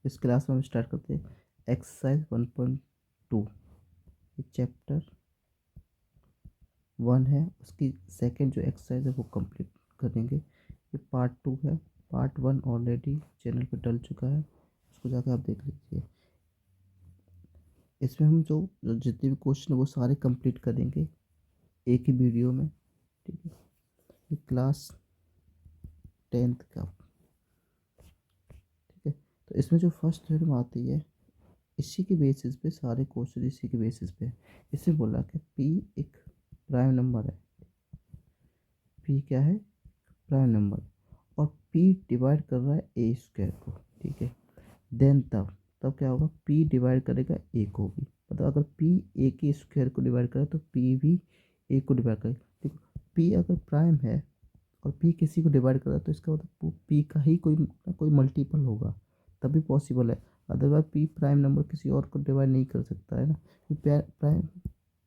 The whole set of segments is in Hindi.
इस क्लास में हम स्टार्ट करते हैं एक्सरसाइज 1.2। ये चैप्टर 1 है, उसकी सेकंड जो एक्सरसाइज है वो कंप्लीट करेंगे। ये पार्ट 2 है। पार्ट 1 ऑलरेडी चैनल पे डल चुका है, उसको जाकर आप देख लीजिए। इसमें हम जो जितने भी क्वेश्चन है वो सारे कंप्लीट करेंगे एक ही वीडियो में, ठीक है। ये क्लास 10th का, ठीक है। तो इसमें जो फर्स्ट थ्योरम आती है इसी के बेसिस पे सारे क्वेश्चन इसी के बेसिस पे। इसमें बोला कि पी एक प्राइम नंबर है। पी क्या है? Prime number. और पी डिवाइड कर रहा है ए स्क्वायर को, ठीक है। देन तब तब क्या होगा? पी डिवाइड करेगा ए को भी। मतलब अगर पी ए के स्क्वायर को डिवाइड करे तो पी भी ए को डिवाइड करे। देखो, पी अगर प्राइम है और पी किसी को डिवाइड कर रहा है तो इसका मतलब पी का ही कोई ना कोई मल्टीपल होगा, तभी पॉसिबल है। अदरवाइज पी प्राइम नंबर किसी और को डिवाइड नहीं कर सकता है ना। प्राइम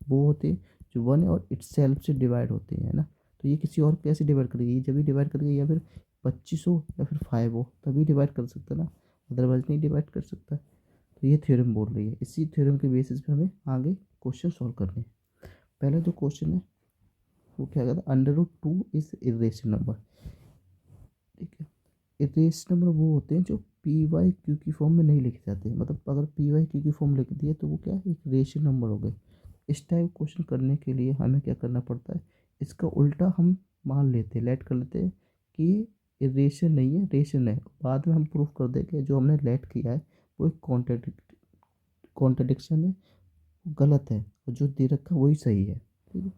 वो होते हैं जो वन है और इट्स सेल्फ से डिवाइड होते हैं ना। तो ये किसी और को कैसे डिवाइड करेगी? ये जब भी डिवाइड करेगी या फिर 25 हो या फिर 5 हो तभी डिवाइड कर सकता है ना, अदरवाइज नहीं डिवाइड कर सकता। तो ये थ्योरम बोल रही है। इसी थ्योरम के बेसिस पे हमें आगे क्वेश्चन सॉल्व करने हैं। पहला जो क्वेश्चन है वो क्या कहता है? √2 इज इरेशनल नंबर, ठीक है। इरेशनल नंबर वो होते हैं जो पी वाई क्यू की फॉर्म में नहीं लिखे जाते। मतलब अगर पी वाई क्यू की फॉर्म लिख दिए तो वो क्या है? एक रेशनल नंबर हो गए। इस टाइप क्वेश्चन करने के लिए हमें क्या करना पड़ता है? इसका उल्टा हम मान लेते हैं, लेट कर लेते हैं कि इरेशन नहीं है, रेशन है। बाद में हम प्रूफ कर देंगे जो हमने लेट किया है वो एक कॉन्ट्रडिक्शन है, वो गलत है, और जो दे रखा है वही सही है, ठीक है।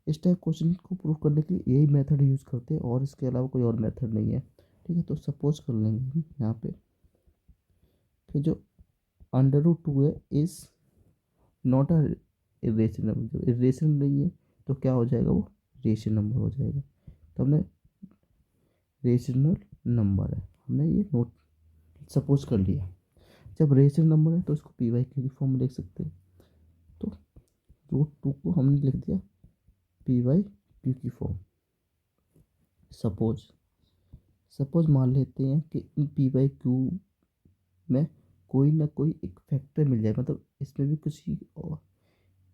इस टाइप क्वेश्चन को प्रूव करने के लिए यही मेथड यूज़ करते हैं और इसके अलावा कोई और मेथड नहीं है, ठीक है। तो सपोज कर लेंगे हम यहाँ पे कि जो √2 है is not a irrational number. जो इरेशनल नहीं है तो क्या हो जाएगा? वो रेशनल नंबर हो जाएगा। तो हमने रेशनल नंबर है, हमने ये नोट सपोज कर लिया। जब रेशनल नंबर है तो इसको पी वाई क्यू की फॉर्म में लिख सकते हैं। तो √2 को हमने लिख दिया पी वाई क्यू की फॉर्म। सपोज सपोज मान लेते हैं कि इन पी वाई क्यू में कोई ना कोई एक फैक्टर मिल जाए। मतलब इसमें भी कुछ ही और,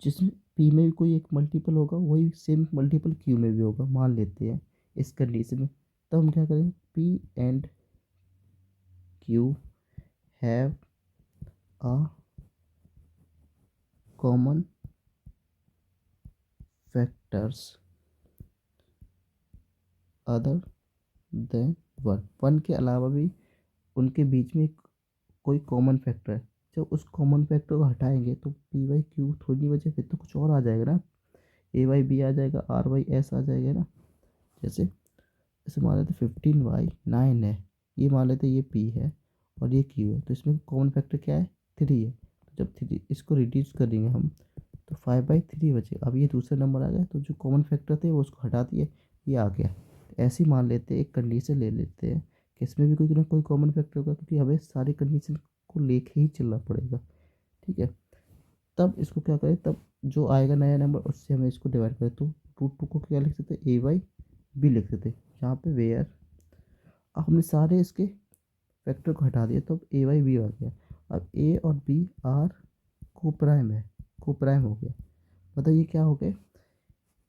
जिसमें पी में भी कोई एक मल्टीपल होगा वही सेम मल्टीपल क्यू में भी होगा, मान लेते हैं इस कंडीशन में। तब हम क्या करें? P and Q have a common factors other then one. One के अलावा भी उनके बीच में एक कोई कॉमन फैक्टर है। जब उस कॉमन फैक्टर को हटाएंगे तो पी वाई क्यू थोड़ी नहीं बचे, फिर तो कुछ और आ जाएगा ना। ए वाई बी आ जाएगा, आर वाई एस आ जाएगा ना। जैसे जैसे मान लेते 15/9 है, ये मान लेते ये पी है और ये क्यू है। तो इसमें कॉमन फैक्टर क्या है? 3 है। तो जब 3 इसको रिड्यूस करेंगे हम तो 5/3 बचेगा। अब ये दूसरा नंबर आ गया तो जो कॉमन फैक्टर थे वो उसको हटा दिए, ये आ गया। तो ऐसे ही मान लेते हैं, एक कंडीशन ले लेते हैं कि इसमें भी कोई ना कोई कॉमन फैक्टर होगा, क्योंकि हमें सारी कंडीशन को लेके ही चलना पड़ेगा, ठीक है। तब इसको क्या करें? तब जो आएगा नया नंबर उससे हमें इसको डिवाइड करें। तो √2 को क्या लिख सकते हैं? ए वाई बी लिख सकते हैं। यहाँ पे वेयर अब हमने सारे इसके फैक्टर को हटा दिया तो अब ए वाई बी आ गया। अब ए और बी आर को प्राइम है, को प्राइम हो गया। मतलब ये क्या हो गया?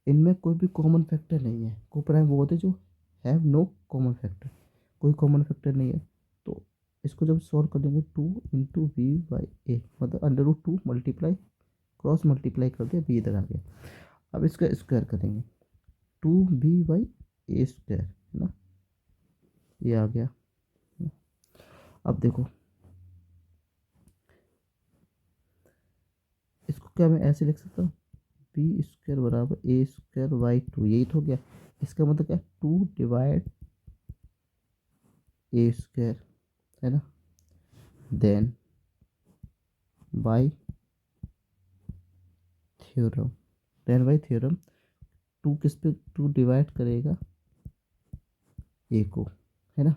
इनमें कोई भी कॉमन फैक्टर नहीं है। को प्राइम वो होते जो हैव नो कॉमन फैक्टर, कोई कॉमन फैक्टर नहीं है। तो इसको जब सॉल्व कर देंगे 2 × v/a, मतलब √2 मल्टीप्लाई क्रॉस मल्टीप्लाई कर दिया, बी इधर आ गया। अब इसका स्क्वायर करेंगे 2b/a² है ना, ये आ गया। अब देखो इसको क्या मैं ऐसे लिख सकता हूँ? b² बराबर a²/2, यही तो हो गया। इसका मतलब क्या? 2/a² है ना, then by theorem. Then by theorem 2 किस पे? 2 डिवाइड करेगा ए को, है ना।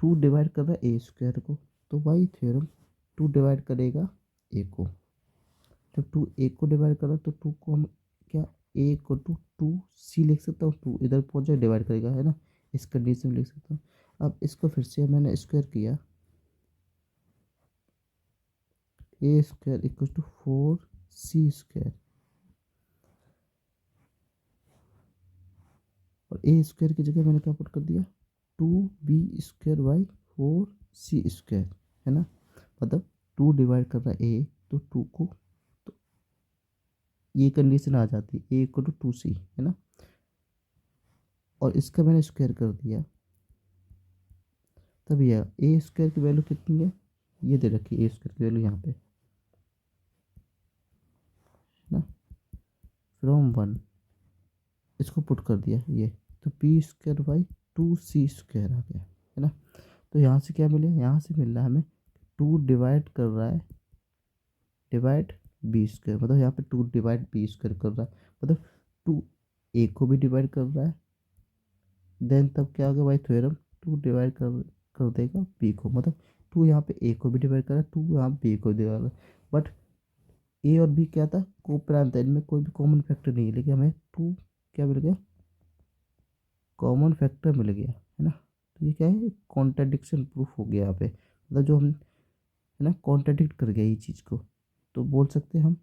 2 डिवाइड कर रहा है a² को, तो बाई थ्योरम 2 डिवाइड करेगा ए को। जब 2 ए को डिवाइड कर रहा है तो 2 को हम क्या? ए को 2c लिख सकता हूँ। 2 इधर पहुँच जाए डिवाइड करेगा, है ना। इस कंडीशन में लिख सकता हूँ। अब इसको फिर से मैंने स्क्वायर किया A square equal to 4c square, और ए स्क्वायर की जगह मैंने क्या पुट कर दिया, 2b square by 4c square, है ना। मतलब 2 डिवाइड कर रहा है ए, तो 2 को, तो ये कंडीशन आ जाती है ए इक्वल टू 2c, है ना। और इसका मैंने स्क्वायर कर दिया, तब यह ए स्क्वायर की वैल्यू कितनी है, ये दे रखी है ए स्क्वायर की वैल्यू यहाँ पे, है ना। फ्रॉम 1 इसको पुट कर दिया ये, तो P square by 2c square आ गया, है ना। तो यहाँ से क्या मिले, यहाँ से मिल रहा है हमें 2 डिवाइड कर रहा है, डिवाइड बी स्क्वायर, मतलब यहाँ पे 2 डिवाइड बी स्क्वायर कर रहा है, मतलब 2 ए को भी डिवाइड कर रहा है, देन तब क्या होगा भाई थ्योरम, 2 डिवाइड कर देगा बी को, मतलब 2 यहाँ पे ए को भी डिवाइड कर रहा है, 2 यहाँ बी को डिवाइड कर रहा है, बट ए और बी क्या था, को प्राइम था, इनमें कोई भी कॉमन फैक्टर नहीं है, लेकिन हमें 2 क्या मिल गया, कॉमन फैक्टर मिल गया, है ना। तो ये क्या है, कॉन्ट्राडिक्शन प्रूफ हो गया यहाँ पे, मतलब जो हम, है ना, कॉन्ट्राडिक्ट कर गया ये चीज़ को, तो बोल सकते हैं हम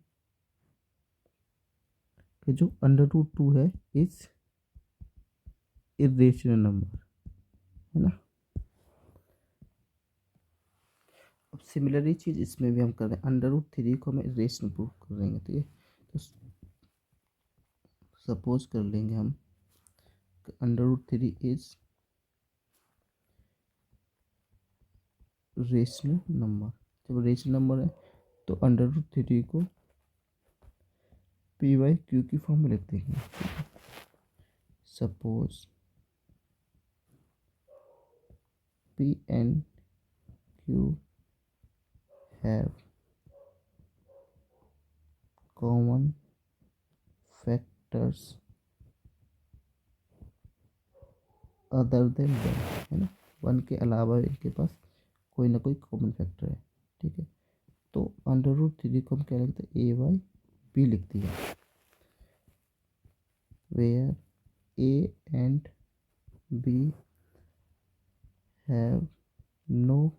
कि जो अंडर रूट 2 है इज इरेशनल नंबर, है ना। अब सिमिलरली चीज़ इसमें भी हम कर रहे हैं, अंडर रूट 3 को हमें इरेशनल प्रूफ करेंगे, तो ये, तो सपोज कर लेंगे हम under root 3 is rational number. जब रेशनल नंबर है तो अंडर रूट 3 को पी बाई क्यू की फॉर्म में लिख देंगे। Suppose P and Q have common factors other than 1, है ना। 1 के अलावा इनके पास कोई ना कोई कॉमन फैक्टर है, ठीक है। तो अंडर रूट 3 को हम क्या लिखते हैं, ए बाई बी लिख दिया, where A and B have no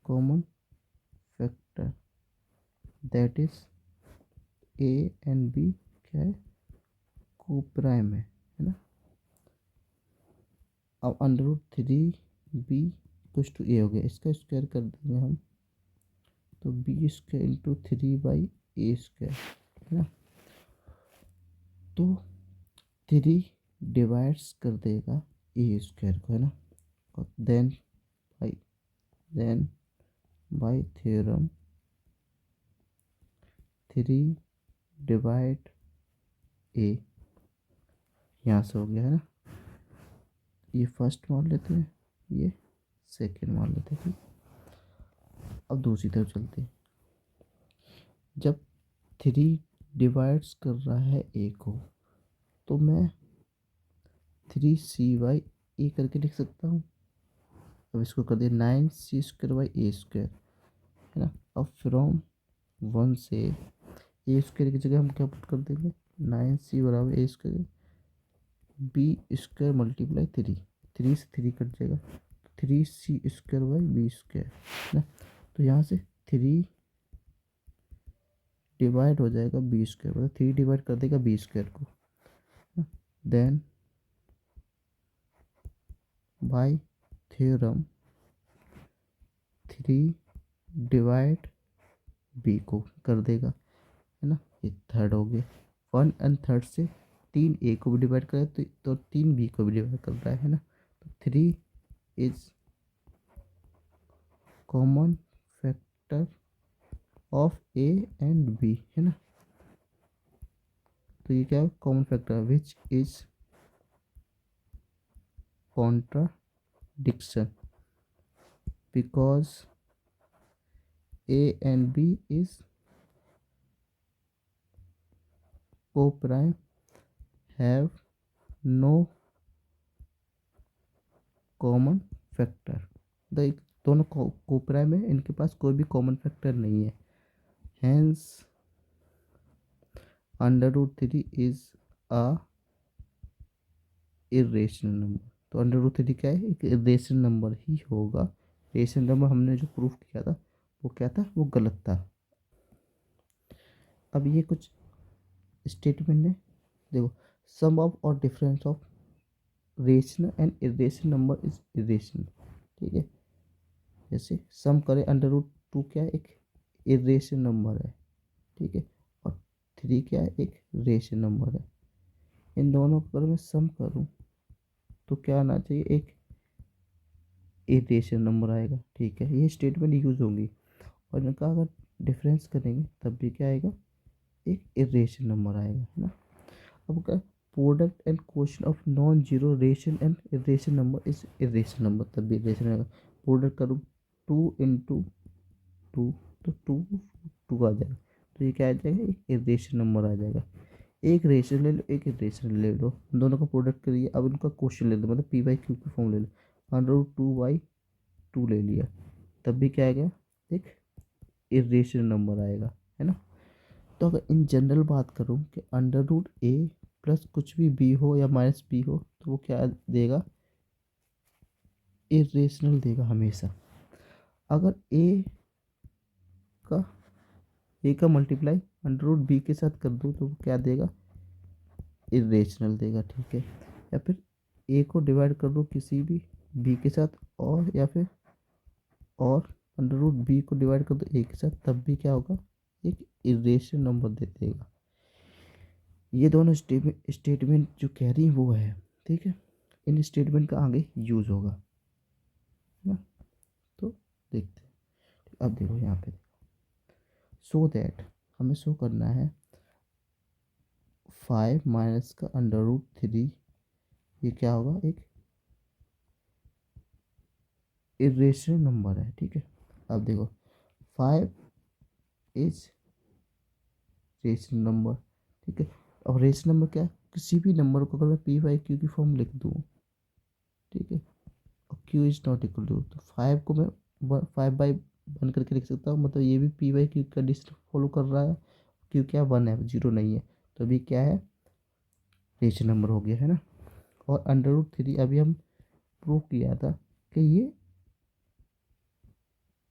common factor, that is A and B क्या है, को प्राइम है ना। अब अंडर रूट 3 बी कुछ टू ए हो गया, इसका स्क्वायर कर देंगे हम, तो B square into 3/a square, है ना। तो 3 डिवाइड्स कर देगा ए स्क्वायर को, है ना। और by then by theorem 3 divide A, यहाँ से हो गया, है ना। ये फर्स्ट मान लेते हैं, ये सेकेंड मान लेते हैं, ठीक। अब दूसरी तरफ चलते हैं, जब 3 डिवाइड्स कर रहा है ए को, तो मैं 3c/a करके लिख सकता हूँ। अब इसको कर दिया 9c² बाई a स्क्वायर, है ना। अब फ्रॉम 1 से ए स्क्वायर की जगह हम क्या पुट कर देंगे, 9c बराबर a² बी स्क्वायर मल्टीप्लाई 3, 3 से 3 कट जाएगा, 3c² बाई b स्क्वायर, है ना। तो यहाँ से 3 डिवाइड हो जाएगा बी स्क्वायर, मतलब 3 डिवाइड कर देगा बी स्क्वायर को, then by theorem 3 divide B को कर देगा, है ना। ये थर्ड हो गया, 1 एंड थर्ड से 3 ए को भी डिवाइड करे तो 3 बी को भी डिवाइड कर रहा है ना। तो 3 is common factor of A and B, है ना। तो ये क्या है, common factor which is contradiction because A and B is co prime have no common factor, दोनों को प्राइम है, इनके पास कोई भी कॉमन फैक्टर नहीं है, hence under root 3 is a irrational number. तो अंडर रूट 3 क्या है, एक इरेशनल नंबर ही होगा। इरेशनल नंबर हमने जो प्रूफ किया था वो क्या था, वो गलत था। अब ये कुछ स्टेटमेंट है, देखो, सम ऑफ और difference of rational and irrational number is irrational, ठीक है। जैसे सम करें, √2 क्या है, एक इरेशनल नंबर है, ठीक है, और 3 क्या है, एक रेशनल नंबर है। इन दोनों को अगर मैं सम करूं तो क्या आना चाहिए, एक इरेशनल नंबर आएगा, ठीक है। ये स्टेटमेंट यूज होंगी। और इनका अगर डिफरेंस करेंगे तब भी क्या आएगा, एक इरेशनल नंबर आएगा, है ना। अब क्या, product and question of non zero ration and irrational number is irrational number, तब भी इरेशनल आएगा। प्रोडक्ट करूँ 2 × 2, तो 2 आ जाएगा, तो ये क्या आ जाएगा, एक इरेशनल नंबर आ जाएगा। एक रेशनल ले लो, एक इरेशनल ले लो, दोनों का प्रोडक्ट करिए। अब इनका क्वेश्चन ले लो, मतलब P/Q की फॉर्म ले लो, √2/2 ले लिया, तब भी क्या आएगा, एक इरेशनल नंबर आएगा, है ना। तो अगर इन जनरल बात करूँ कि √A प्लस कुछ भी B हो या -B हो, तो वो क्या देगा, इरेशनल देगा हमेशा। अगर का ए का मल्टीप्लाई √B के साथ कर दो तो वो क्या देगा, इरेशनल देगा, ठीक है। या फिर ए को डिवाइड कर दो किसी भी बी के साथ, और या फिर और √B को डिवाइड कर दो ए के साथ, तब भी क्या होगा, एक इरेशनल नंबर दे देगा। ये दोनों स्टेटमेंट जो कह रही है वो है, ठीक है। इन स्टेटमेंट का आगे यूज होगा, है ना। तो देखते हैं, अब देखो यहाँ पे, सो दैट हमें शो करना है 5 माइनस का √3, ये क्या होगा, एक इरेशनल नंबर है, ठीक है। अब देखो 5 इज रेशनल नंबर, ठीक है। अब रेशनल नंबर क्या है, किसी भी नंबर को अगर मैं P/Q की फॉर्म लिख दूँ, ठीक है, और Q is not equal to, तो 5 को मैं 5/1 करके लिख सकता हूँ, मतलब ये भी P/Q कंडीशन फॉलो कर रहा है। Q क्या 1 है, 0 नहीं है, तो अभी क्या है, रेशनल नंबर हो गया, है ना। और √3 अभी हम प्रूव किया था कि ये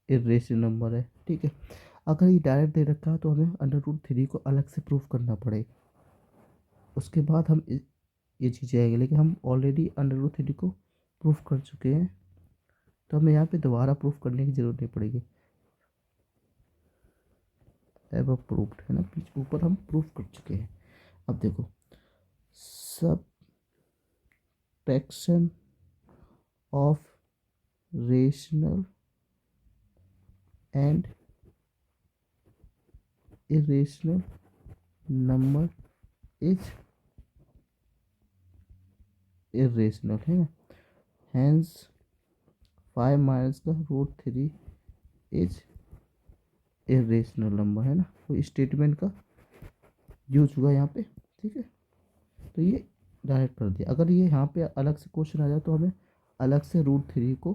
इरेशनल नंबर है, ठीक है। अगर ये डायरेक्ट दे रखा है तो हमें √3 को अलग से प्रूफ करना पड़ेगा, उसके बाद हम ये चीज़ें आएगी। लेकिन हम ऑलरेडी √3 को प्रूफ कर चुके हैं, तो हमें यहाँ पे दोबारा प्रूफ करने की ज़रूरत नहीं पड़ेगी। एब प्रूफ्ड है ना, पीछे ऊपर हम प्रूफ कर चुके हैं। अब देखो, subtraction of rational and irrational number is irrational, है ना। हैंस 5 माइनस का √3 इज इरेशनल नंबर, है ना। तो स्टेटमेंट का यूज हुआ यहाँ पे, ठीक है। तो ये डायरेक्ट कर दिया। अगर ये यहाँ पे अलग से क्वेश्चन आ जाए तो हमें अलग से √3 को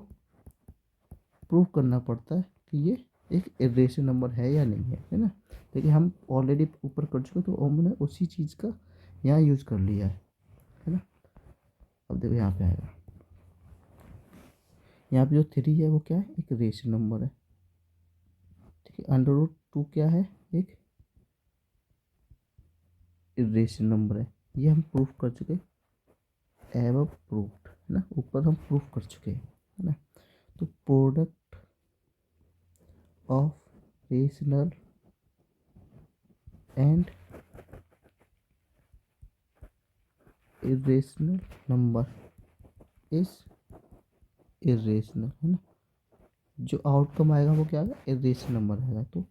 प्रूव करना पड़ता है कि ये एक इरेशनल नंबर है या नहीं है ना। लेकिन हम ऑलरेडी ऊपर कर चुके, तो हमने उसी चीज़ का यहाँ यूज कर लिया है ना। अब देखो यहाँ पे आएगा, यहाँ पे जो 3 है वो क्या है, एक रेशनल नंबर है, ठीक है। √2 क्या है, एक इरेशनल नंबर है, ये हम प्रूफ कर चुके, एव प्रूफ्ड, है ना। ऊपर हम प्रूफ कर चुके हैं, है ना। तो product of rational and irrational number is irrational, है ना। जो आउटकम आएगा वो क्या आएगा, इरेशनल नंबर आएगा। तो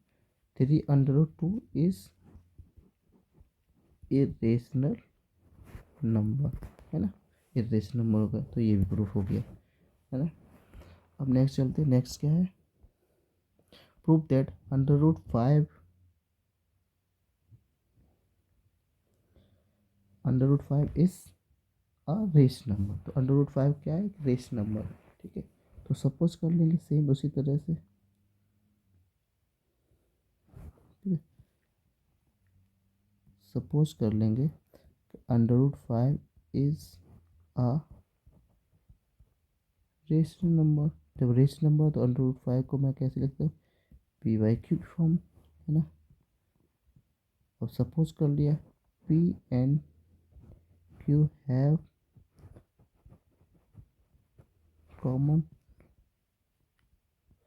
3 √2 इज इरेशनल नंबर, है ना। इरेशनल नंबर हो गया, तो ये भी प्रूफ हो गया, है ना। अब नेक्स्ट चलते हैं, नेक्स्ट क्या है, proof that √5 is a rational number. तो √5 क्या है, रेशनल नंबर है, ठीक है। तो सपोज कर लेंगे सेम उसी तरह से, ठीक है। सपोज कर लेंगे √5 इज अ रेशनल नंबर। जब रेशनल नंबर तो √5 को मैं कैसे लिखता हूँ, पी वाई क्यू फॉर्म, है ना। अब सपोज कर लिया P and Q have common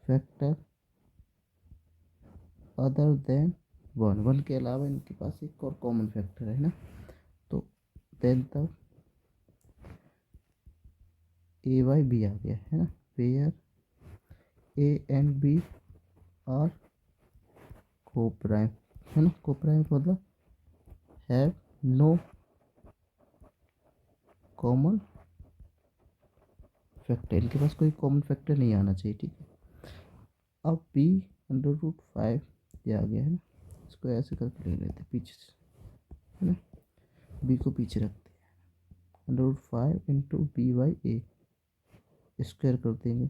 factor other than one, one के अलावा इनके पास एक और कॉमन फैक्टर है ना। तो देन तब ए वाई बी आ गया, है ना। Where A and B are को प्राइम, है ना। को प्राइम मतलब हैव नो कॉमन फैक्टर, इनके पास कोई कॉमन फैक्टर नहीं आना चाहिए, ठीक है। अब बी √5 ये आ गया, है ना। इसको ऐसे करके ले लेते पीछे से, है ना। बी को पीछे रखते हैं, √5 into B by A square कर देंगे,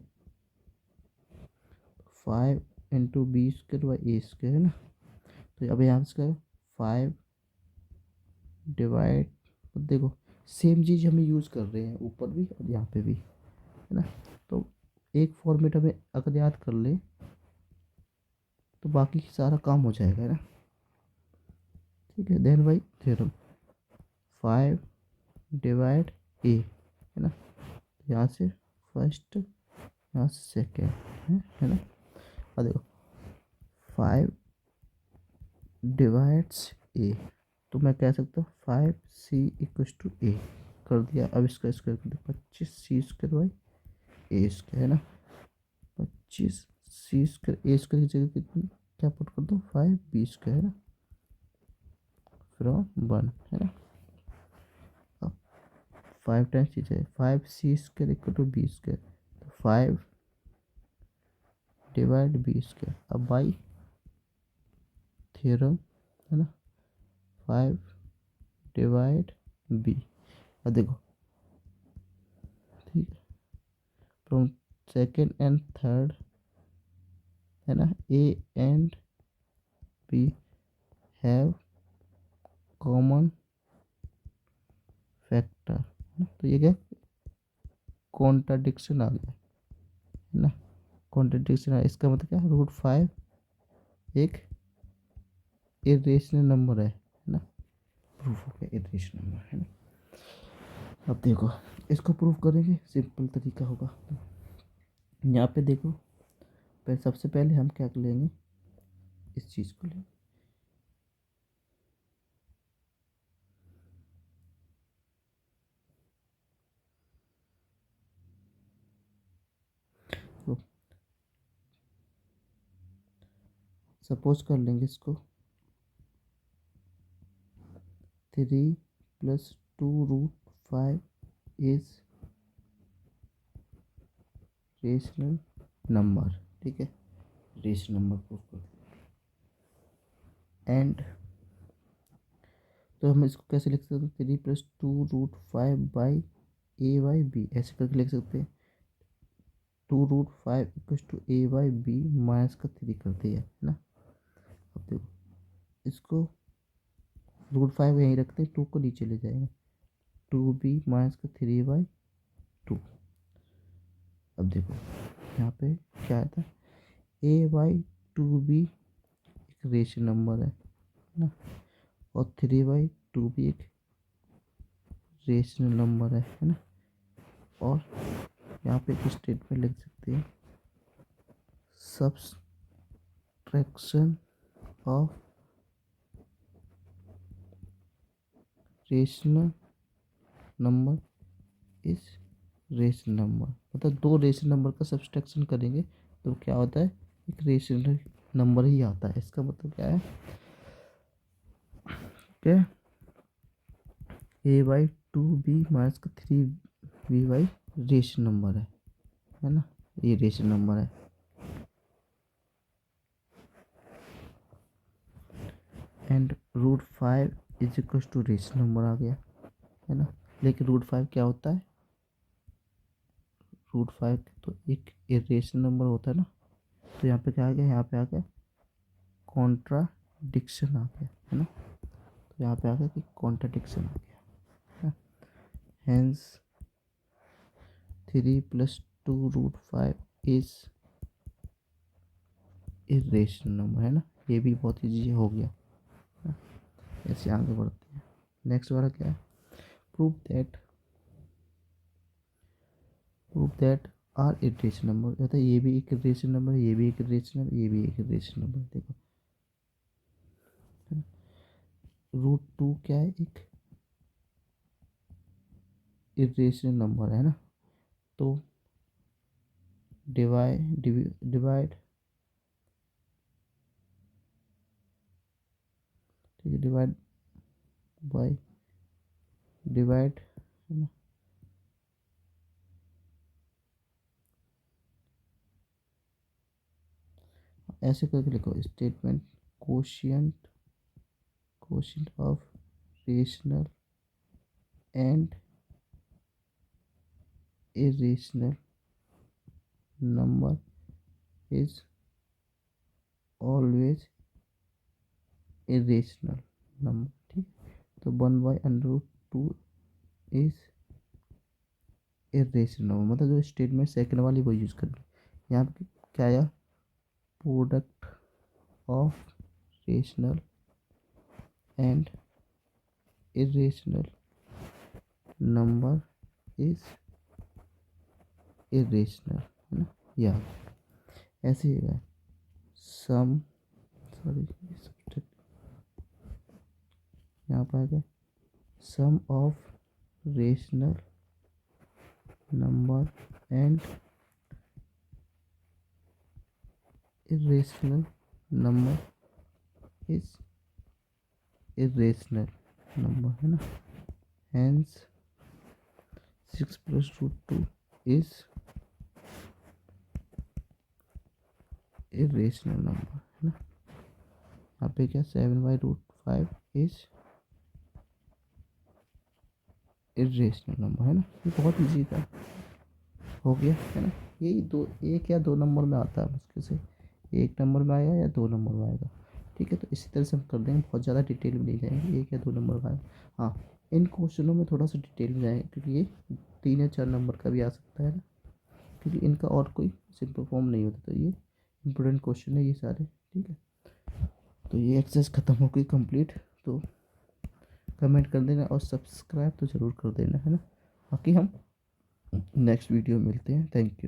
5 into B square by A square, है ना। तो अब यहाँ से 5 डिवाइड, देखो सेम चीज़ हमें यूज़ कर रहे हैं ऊपर भी और यहाँ पे भी, है ना। तो एक फॉर्मेट हमें अगर याद कर ले तो बाकी सारा काम हो जाएगा, है ना। ठीक है, देन बाई थ्योरम 5 डिवाइड ए, है ना। यहाँ से फर्स्ट, यहाँ से सेकेंड, है ना। और देखो 5 डिवाइड्स ए, तो मैं कह सकता हूँ 5c इक्वस टू ए कर दिया। अब इसका स्क्वायर कर दिया 25c square by A square, है ना। 25c स्क्वायर ए स्क्वायर की जगह कितनी क्या पुट कर दो 5b स्क्वायर, है ना, फ्रॉम 1, है ना। अब 5 टाइम्स चीज़ है 5c square equal to B square, तो 5 डिवाइड बी स्क्वायर। अब बाई थ्योरम, है ना, 5 डिवाइड बी। अब देखो ठीक है, फ्रॉम सेकेंड एंड थर्ड, है ना, A and B have common factor, है ना। तो ये क्या कॉन्ट्राडिक्शन आ गया, है ना। कॉन्ट्राडिक्शन आ, इसका मतलब क्या √5 एक इरेशनल नंबर है ना। प्रूफ हो गया इरेशनल नंबर, है ना। अब देखो इसको प्रूफ करेंगे, सिंपल तरीका होगा। यहाँ पे देखो सबसे पहले हम क्या लेंगे, इस चीज़ को लेंगे, तो सपोज कर लेंगे इसको 3 + 2√5 इज रेशनल नंबर, ठीक है। रेशनल नंबर प्रूफ कर, एंड तो हम इसको कैसे लिख सकते हैं 3 + 2√5 बाई ए बाई बी, ऐसे करके लिख सकते हैं। 2√5 equals to A by B minus का 3 कर दिया, है ना। अब देखो इसको √5 यहीं रखते हैं, 2 को नीचे ले जाएंगे, 2b माइनस का 3/2। अब देखो यहाँ पे क्या आता है a/2b एक रेशनल नंबर है ना, और 3/2 भी एक रेशनल नंबर है ना। और यहाँ पे एक स्टेटमेंट लिख सकते हैं subtraction of rational number is rational number, मतलब दो रेशनल नंबर का सब्सट्रैक्शन करेंगे तो क्या होता है एक रेशनल नंबर ही आता है। इसका मतलब क्या है कि a/2b माइनस का 3b रेशनल नंबर है ना, ये रेशनल नंबर है। And √5 is equal to rational number आ गया, है ना। लेकिन √5 क्या होता है, √5 तो एक इरेशनल नंबर होता है ना। तो यहाँ पे क्या आ गया, यहाँ पे आ गया कॉन्ट्राडिक्शन आ गया, है ना। तो यहाँ पे आ गया कि कॉन्ट्राडिक्शन आ गया, हेंस 3 + 2√5 इज इरेशनल नंबर, है ना। ये भी बहुत ईजी हो गया। ऐसे आगे बढ़ते हैं। नेक्स्ट वाला क्या है, prove that are irrational number. कहता है ये भी एक इरेशनल नंबर है, ये भी एक इरेशनल नंबर, ये भी एक इरेशनल नंबर। देखो √2 क्या है, एक इरेशनल नंबर है ना। तो डिवाइड ठीक है, डिवाइड बाय डिवाइड, है ना। ऐसे करके लिखो, statement quotient of rational and irrational number is always irrational number। ठीक, तो 1/√2 इज irrational number, मतलब जो स्टेटमेंट सेकंड वाली वो यूज़ करनी। यहाँ पे क्या आया, product of rational and irrational number is irrational, है ना। या ऐसे ही है सम, सॉरी यहाँ पर आ गया sum of rational number and irrational number is irrational number, है ना। हैंस 6 + √2 इज irrational नंबर, है ना। यहाँ पे क्या 7/√5 इज irrational नंबर, है ना। ये बहुत इजी था, हो गया, है ना। यही दो, एक या दो नंबर में आता है मुश्किल से, एक नंबर में आएगा या दो नंबर में आएगा। ठीक है, तो इसी तरह से हम कर देंगे, बहुत ज़्यादा डिटेल में नहीं जाएंगे, एक या दो नंबर में आएगा। हाँ, इन क्वेश्चनों में थोड़ा सा डिटेल में जाएंगे, क्योंकि ये 3 या 4 नंबर का भी आ सकता है ना, क्योंकि इनका और कोई सिंपल फॉर्म नहीं होता। तो ये इंपॉर्टेंट क्वेश्चन है ये सारे। ठीक है, तो ये एक्सरसाइज ख़त्म हो गई कंप्लीट। तो कमेंट कर देना और सब्सक्राइब तो ज़रूर कर देना, है ना। बाकी हम नेक्स्ट वीडियो मिलते हैं। Thank you.